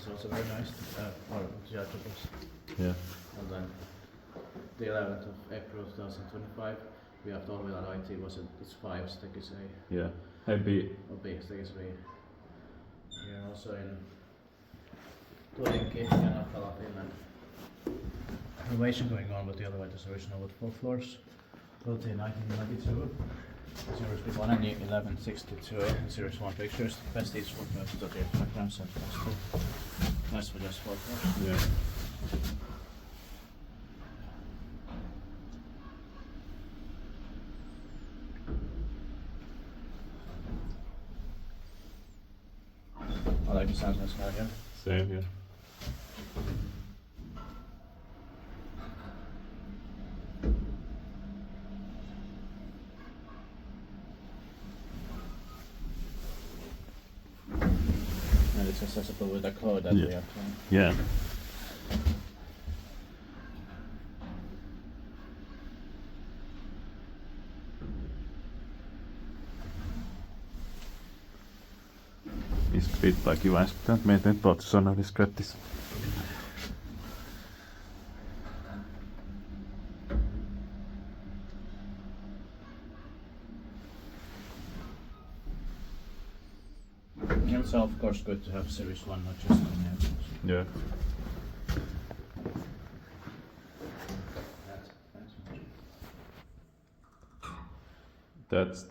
is also very nice, or judgeables. Yeah. And then the 11th of April 2025, we have Tohvelanraitti, it's 5 stakes a. Yeah. Happy. Or big stakes we. We are also in Turenki, Janakkala, Finland. Renovation going on, but the elevators are original with 4 floors. Built in 1992. Series B1 and 1162 and Series 1 pictures. Best each 4.38 kilograms and class 2. Nice for just 4 floors. Yeah. I like the sound of this car again. Same here. And it's accessible with a code that Yeah. we have to. Yeah. Missä pitääkin vaan sitten meidän tuotusanalis gratis. It's of course good to have Series 1, not just on the Yeah. That's